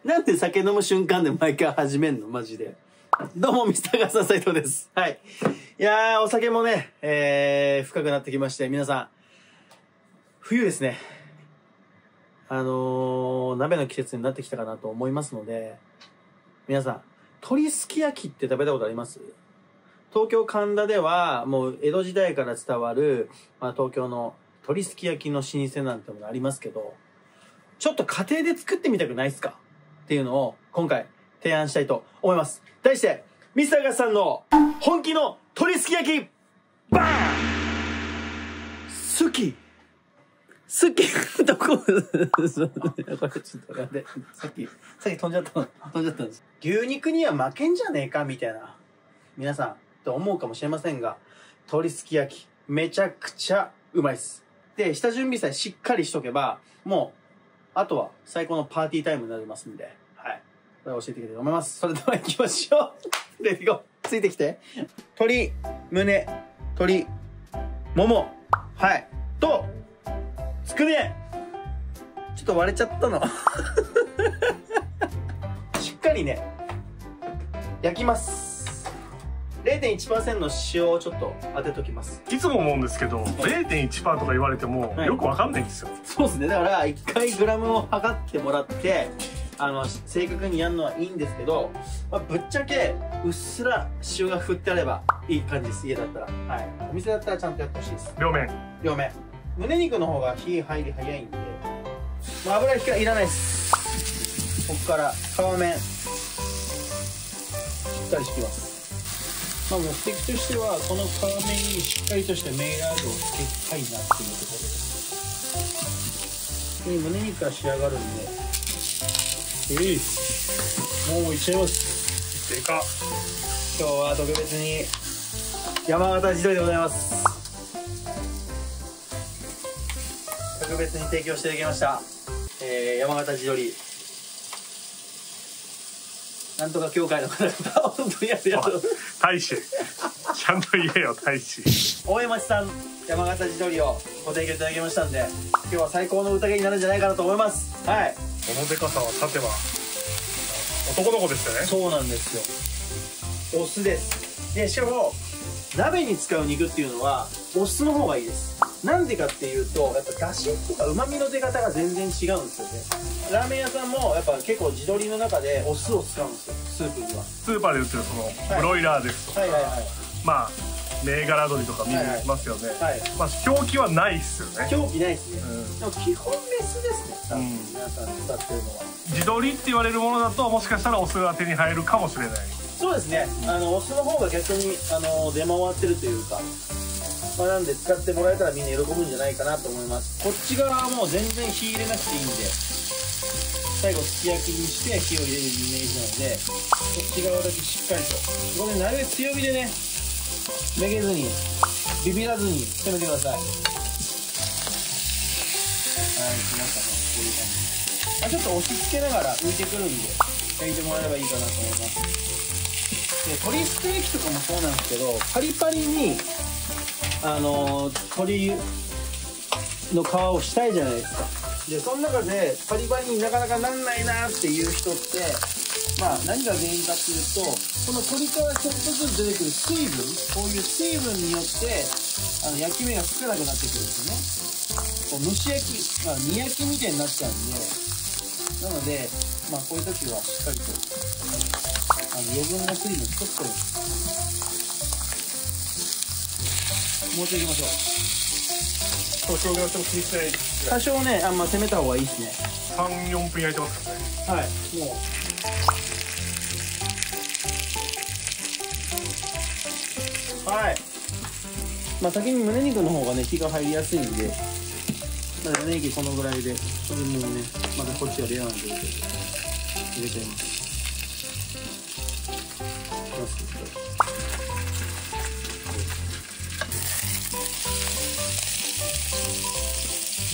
なんで酒飲む瞬間で毎回始めんのマジで。どうも、ミスターガスタ斉藤です。はい。いやー、お酒もね、深くなってきまして、皆さん、冬ですね。鍋の季節になってきたかなと思いますので、皆さん、鶏すき焼きって食べたことあります？東京神田では、もう江戸時代から伝わる、東京の鶏すき焼きの老舗なんてものありますけど、ちょっと家庭で作ってみたくないですかっていうのを今回提案したいと思います。題して、ミスターガスさんの本気の鶏すき焼きバーン好きどここれちょっと待って、さっき飛んじゃったんです。牛肉には負けんじゃねえかみたいな、皆さんと思うかもしれませんが、鶏すき焼きめちゃくちゃうまいです。で、下準備さえしっかりしとけば、もうあとは最高のパーティータイムになりますんで、はい。これを教えていきたいと思います。それでは行きましょう。レディゴー。ついてきて。鶏、胸、鶏、もも、はい。と、つくね。ちょっと割れちゃったの。しっかりね、焼きます。0.1% の塩をちょっと当てときます。いつも思うんですけど、0.1% とか言われてもよくわかんないんですよ。そうですね。だから一回グラムを測ってもらって、正確にやるのはいいんですけど、ぶっちゃけうっすら塩が振ってあればいい感じです。家だったら。はい。お店だったらちゃんとやってほしいです。両面。胸肉の方が火入り早いんで、油いらないです。ここから皮面しっかり敷きます。目的としてはこの皮面にしっかりとしたメイラードをつけたいなっていうところです。胸肉が仕上がるんで、もういっちゃいます。でかっ。今日は特別に山形地鶏でございます。特別に提供していただきました、山形地鶏なんとか協会の方々、本当にありがとう。大使ちゃんと言えよ、大使。大江町さん、山形地鶏をご提供いただきましたんで、今日は最高の宴になるんじゃないかなと思います。はい。このでかさは立てば男の子ですよね。そうなんですよ。オスです。で、しかも鍋に使う肉っていうのはオスの方がいいです。なんでかっていうと、やっぱ出汁とか旨味の出方が全然違うんですよね。ラーメン屋さんもやっぱ結構地鶏の中でオスを使うんですよ、スープには。スーパーで売ってるそのブロイラーですとか、銘柄鶏とか見ますよね。表記はないっすよね。表記ないっすね。でも基本メスですね、多分皆さん使ってるのは。地鶏って言われるものだと、もしかしたらオスが手に入るかもしれない。そうですね。オスの方が逆に出回ってるというか、なんで使ってもらえたらみんな喜ぶんじゃないかなと思います。こっち側はもう全然火入れなくていいんで、最後すき焼きにして火を入れるイメージなので、こっち側だけしっかりとこれなるべく強火でね、めげずにビビらずに攻めてください。はい、来ましたね。こういう感じ、ちょっと押し付けながら浮いてくるんで焼いてもらえばいいかなと思います。で、鶏ステーキとかもそうなんですけど、パリパリに鶏の皮をしたいじゃないですか。で、その中でパリパリになかなかなんないなっていう人って、何が原因かっていうと、この鶏からちょっとずつ出てくる水分、こういう水分によって焼き目が少なくなってくるんですよね。こう蒸し焼き、煮焼きみたいになっちゃうんで、なのでこういう時はしっかりと余分な水分ちょっともうちょい行きましょう。多少やっても気にしない。多少ね、攻めた方がいいですね。3、4分焼いてますからね。はい、もう。はい。先に胸肉の方がね、火が入りやすいんで、胸肉このぐらいで、それもね、まだこっちはレアな状態で入れちゃいます。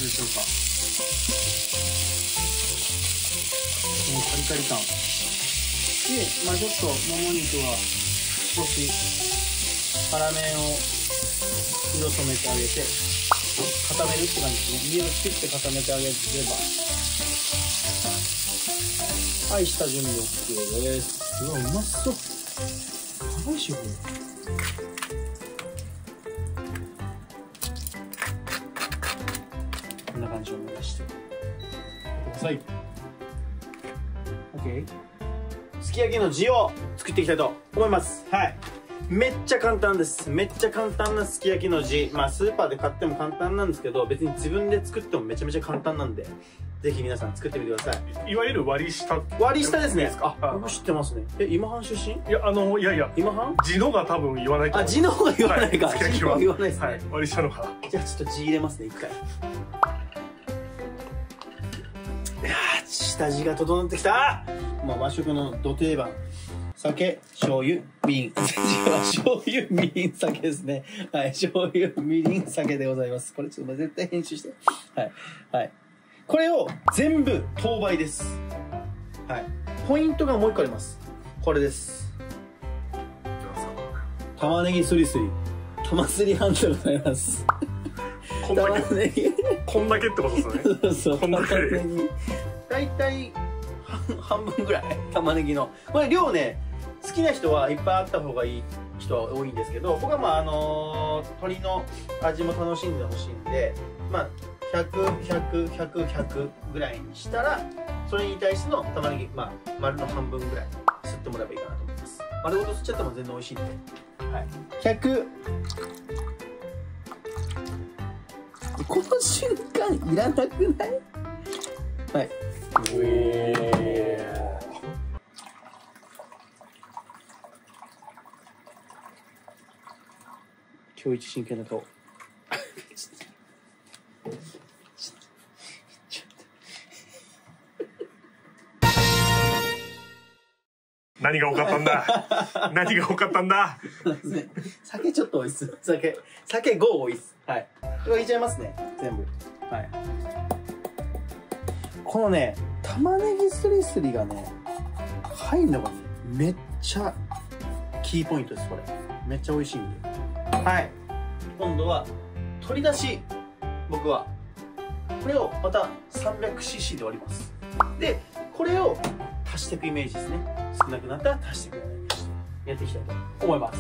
どうでしょうか。このカリカリ感で、ちょっともも肉は少し辛めを色染めてあげて固めるって感じですね。家をキュッて固めてあげればはい、下準備 OK です。うわ、うまそう。辛いし、これ。こんな感じを目指してください。 OK。 すき焼きの地を作っていきたいと思います。はい、めっちゃ簡単です。めっちゃ簡単なすき焼きの地。まあスーパーで買っても簡単なんですけど、別に自分で作ってもめちゃめちゃ簡単なんで、ぜひ皆さん作ってみてください。いわゆる割り下。割り下ですね。あ、僕知ってますね。今半出身？いや、いやいや、今半？地のが多分言わないと思う。あ、地の方が言わないか。すき焼きは地の方が言わないですね。はい、割り下のが。じゃあちょっと地入れますね、一回。いやー、下地が整ってきた。もう和食のど定番。酒、醤油、みりん。醤油、みりん、酒ですね。はい、醤油、みりん、酒でございます。これちょっと絶対編集して。はい。はい。これを全部等倍です。はい。ポイントがもう一個あります。これです。玉ねぎすりすり。玉すり半でございます。こんだけ。玉ねぎ。こんだけってことですね。そうそう。こんだけ。大体半分ぐらい玉ねぎの。これ量ね、好きな人はいっぱいあった方がいい人は多いんですけど、僕はまあ鶏の味も楽しんでほしいんで、まあ100、100、100、100ぐらいにしたら、それに対しての玉ねぎ、まあ丸の半分ぐらい吸ってもらえばいいかなと思います。丸ごと吸っちゃっても全然美味しいんで。はい。100。この瞬間いらなくない？はい。今日一真剣な顔。何が多かったんだ。何が多かったんだ。酒ちょっと多いっす。酒5多いっす。はい。これ入れちゃいますね。全部。はい。このね、玉ねぎすりすりがね、入るのがね、めっちゃキーポイントです、これ。めっちゃ美味しいんで。はい。今度は、取り出し。僕は。これをまた 300cc で割ります。で、これを足していくイメージですね。少なくなったら足していくようなイメージでやっていきたいと思います。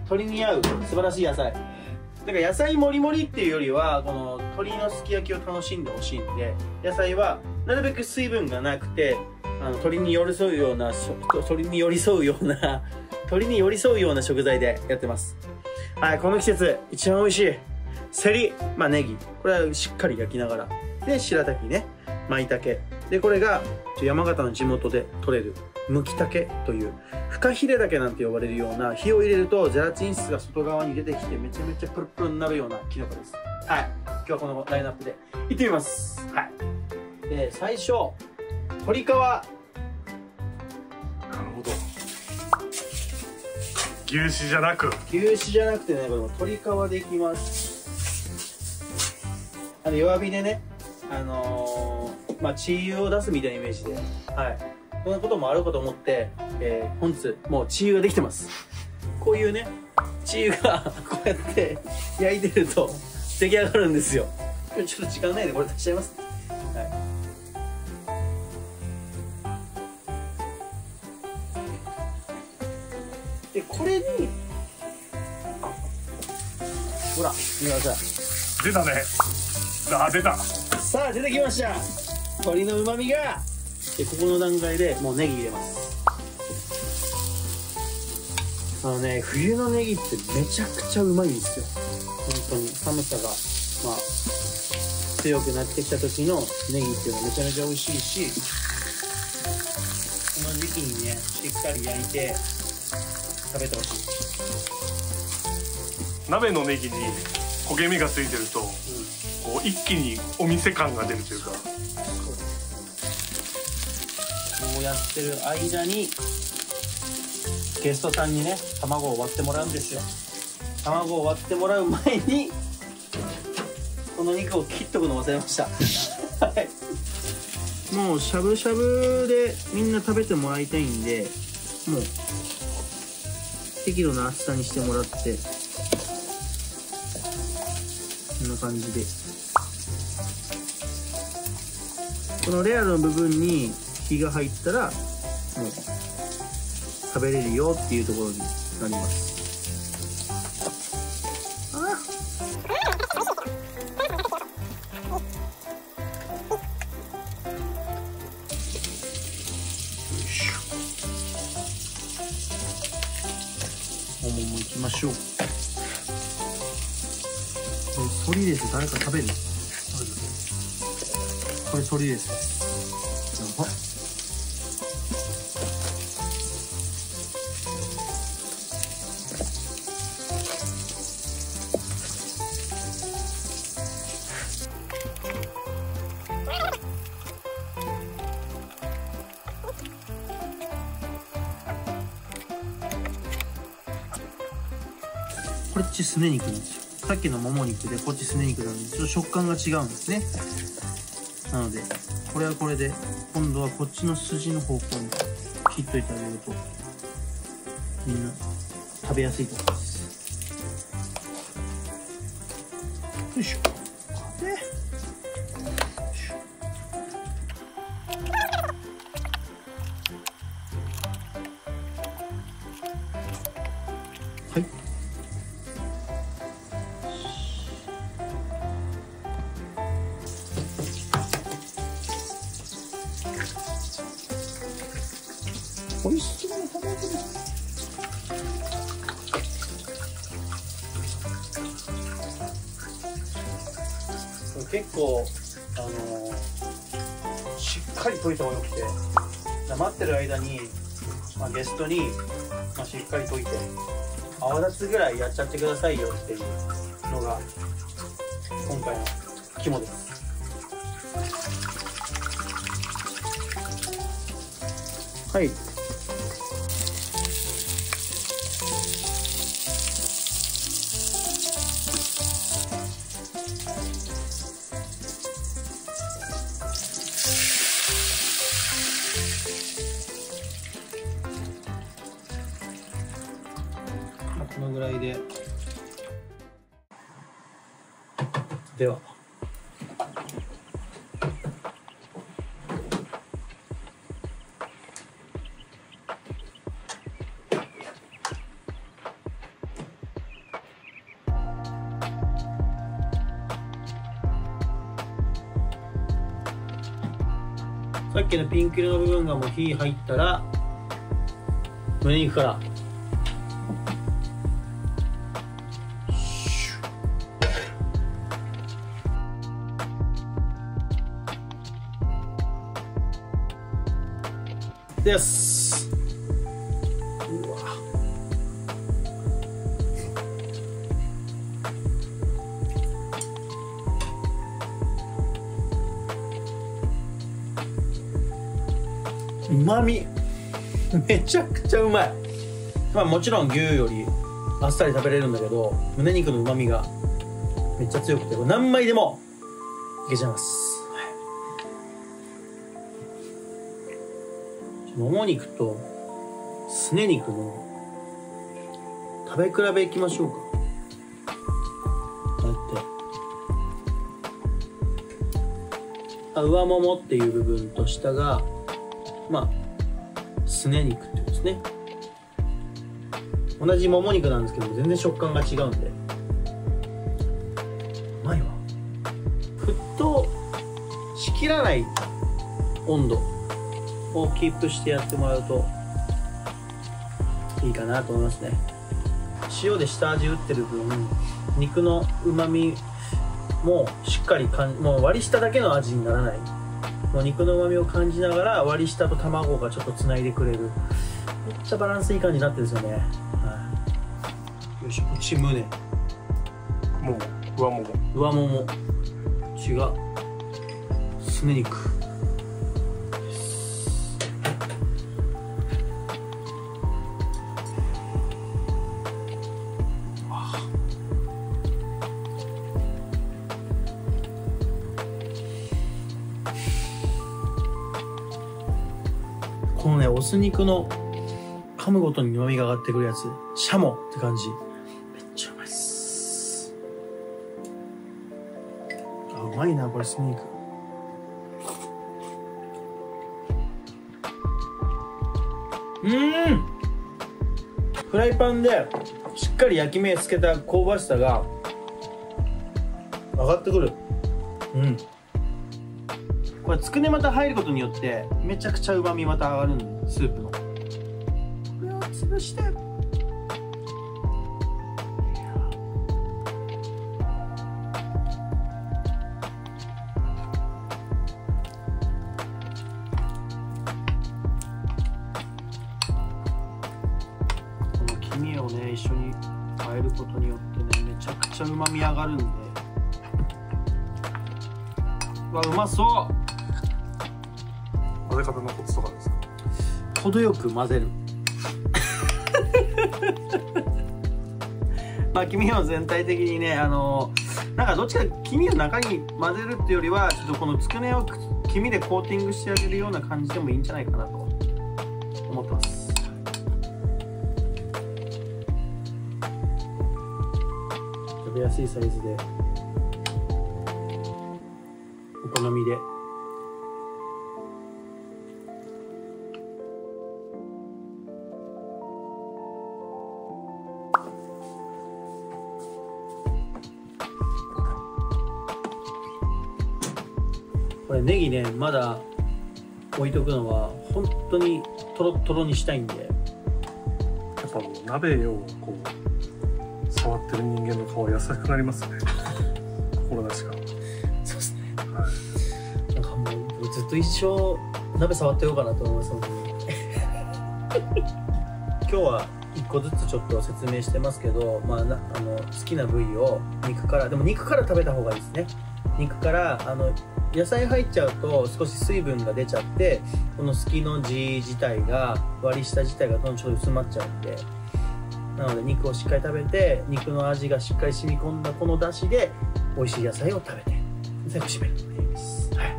鶏に合う素晴らしい野菜。だから野菜もりもりっていうよりは、この鶏のすき焼きを楽しんでほしいんで、野菜はなるべく水分がなくて、鶏に寄り添うような食材でやってます。はい、この季節一番美味しいセリ、まあネギ、これはしっかり焼きながら、で白滝ね、舞茸で、これが山形の地元で採れるむき茸というフカヒレ茸なんて呼ばれるような、火を入れるとゼラチン質が外側に出てきてめちゃめちゃプルプルになるようなキノコです。はい、今日はこのラインナップでいってみます。はい。で、最初鶏皮。なるほど。牛脂じゃなくてね、この鶏皮でいきます。弱火でね、まあ血油を出すみたいなイメージで、はい、こんなこともあろうかと思って、本日もう血油ができてます。こういうね、血油がこうやって焼いてると出来上がるんですよ。ちょっと時間ないんでこれ足しちゃいます。はい。で、これにほら見てください。出たね。出た。さあ出てきました。鶏の旨味が。で、ここの段階でもうネギ入れます。冬のネギってめちゃくちゃうまいんですよ。本当に寒さがまあ強くなってきた時のネギっていうのはめちゃめちゃ美味しいし、この時期にねしっかり焼いて食べてほしい。鍋のネギに焦げ目がついてると、こう一気にお店感が出るというか。こうやってる間にゲストさんにね卵を割ってもらうんですよ。卵を割ってもらう前にこの肉を切っとくの忘れました。はい、もうしゃぶしゃぶでみんな食べてもらいたいんで、もう適度な厚さにしてもらって、こんな感じでこのレアの部分に火が入ったらもう食べれるよっていうところになります。ももいきましょう。これソリです。誰か食べる？これソリです。やばっ。こっちすね肉なんですよ。さっきのもも肉でこっちすね肉なんでちょっと食感が違うんですね。なのでこれはこれで今度はこっちの筋の方向に切っといてあげるとみんな食べやすいと思います。よいしょ。はい。美味しそうな卵です。結構しっかり溶いた方がよくて、待ってる間に、ゲストに、しっかり溶いて泡立つぐらいやっちゃってくださいよっていうのが今回の肝です。はい。このぐらいで。では。さっきのピンク色の部分がもう火入ったら胸肉からです。うわ、うまみめちゃくちゃうまい。もちろん牛よりあっさり食べれるんだけど、胸肉のうまみがめっちゃ強くて何枚でもいけちゃいます。もも肉とすね肉の食べ比べいきましょうか。こうやって上ももっていう部分と下がすね肉ってことですね。同じもも肉なんですけど全然食感が違うんでうまいわ。沸騰しきらない温度をキープしてやってもらうといいかなと思いますね。塩で下味打ってる分肉のうまみもしっかりもう割り下だけの味にならない、もう肉のうまみを感じながら割り下と卵がちょっとつないでくれる、めっちゃバランスいい感じになってるんですよね。よいしょ。内胸、もう上もも、上もも、内がすね肉。このね、オス肉の噛むごとに旨味が上がってくるやつ、シャモって感じ。めっちゃうまいっす。うまいな、これ、スニーク。フライパンでしっかり焼き目つけた香ばしさが上がってくる。これつくねまた入ることによってめちゃくちゃうまみまた上がるんで、スープのこれを潰して、黄身をね一緒に和えることによってね、めちゃくちゃうまみ上がるんで、うわうまそう。混ぜ方のコツとかですか？程よく混ぜるまあ黄身を全体的にね、なんかどっちか黄身を中に混ぜるっていうよりは、ちょっとこのつくねを黄身でコーティングしてあげるような感じでもいいんじゃないかなと思ってます。食べやすいサイズで、お好みで。これネギね、まだ置いとくのは本当にトロットロにしたいんで、やっぱもう鍋をこう触ってる人間の顔優しくなりますね志が。そうですね、はい、なんかもうずっと一生鍋触ってようかなと思います本当に今日は1個ずつちょっと説明してますけど、まあ、好きな部位を肉から食べた方がいいですね。肉から野菜入っちゃうと少し水分が出ちゃって、このすきの字自体が、割り下自体がどんどんちょっと薄まっちゃうんで、なので肉をしっかり食べて、肉の味がしっかり染み込んだこの出汁で美味しい野菜を食べて最後締めるという意味です。はい、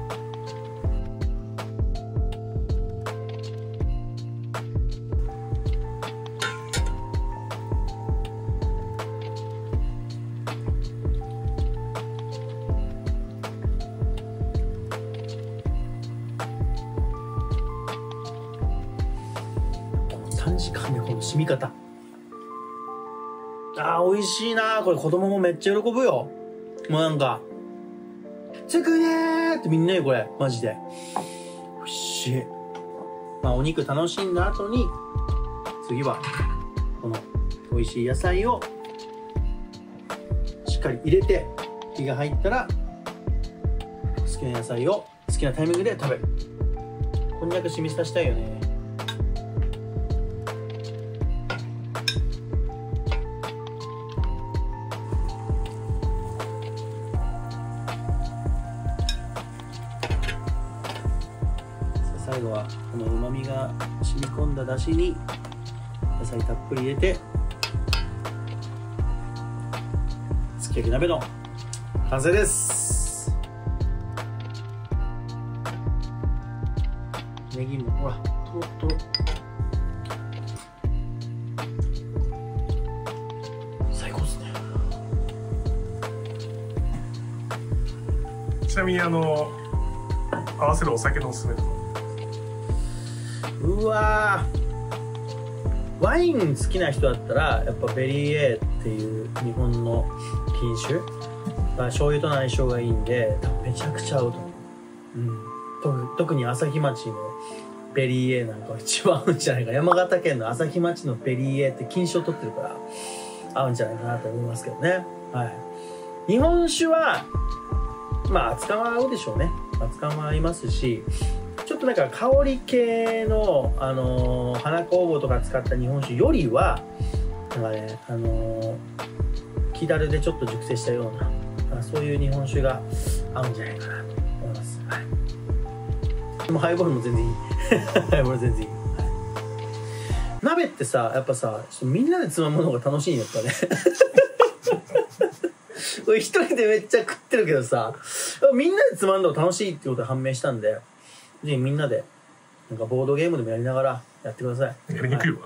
短時間でこの染み方、美味しいな。これ子供もめっちゃ喜ぶよ。もうなんかつくねーってみんなにこれマジでおいしい。まあお肉楽しんだ後に、次はこの美味しい野菜をしっかり入れて、火が入ったら好きな野菜を好きなタイミングで食べる。こんにゃく染みさせたいよね。最後はこの旨味が染み込んだ出汁に野菜たっぷり入れて、すき焼き鍋の完成です。ネギもほらトロットロ、最高ですね。ちなみに合わせるお酒のおすすめとか。うわー、ワイン好きな人だったらやっぱベリー A っていう日本の品種、醤油との相性がいいんで多分めちゃくちゃ合うと思う。特に朝日町のベリー A なんか一番合うんじゃないか。山形県の朝日町のベリー A って金賞取ってるから合うんじゃないかなと思いますけどね。はい、日本酒はまあ熱燗は合うでしょうね。熱燗は合いますし、ちょっとなんか香り系の、花工房とか使った日本酒よりはなんかね、木だるでちょっと熟成したような、そういう日本酒が合うんじゃないかなと思います。はい、でもハイボールも全然いいハイボール全然いい、はい、鍋ってさ、やっぱさ、みんなでつまむのが楽しいんやっぱね一人でめっちゃ食ってるけどさ、みんなでつまんのが楽しいってことが判明したんで、ぜひみんなでなんかボードゲームでもやりながらやってください。やりにくいわ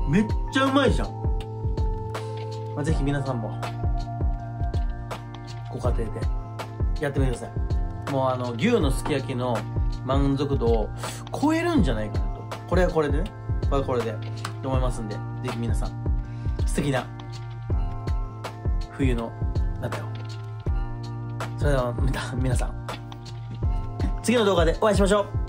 めっちゃうまいじゃん。まあ、ぜひ皆さんもご家庭でやってみてください。もう牛のすき焼きの満足度を超えるんじゃないかなと。これはこれでね、これはこれでと思いますんで、ぜひ皆さん素敵な冬の鍋を。それでは皆さん次の動画でお会いしましょう。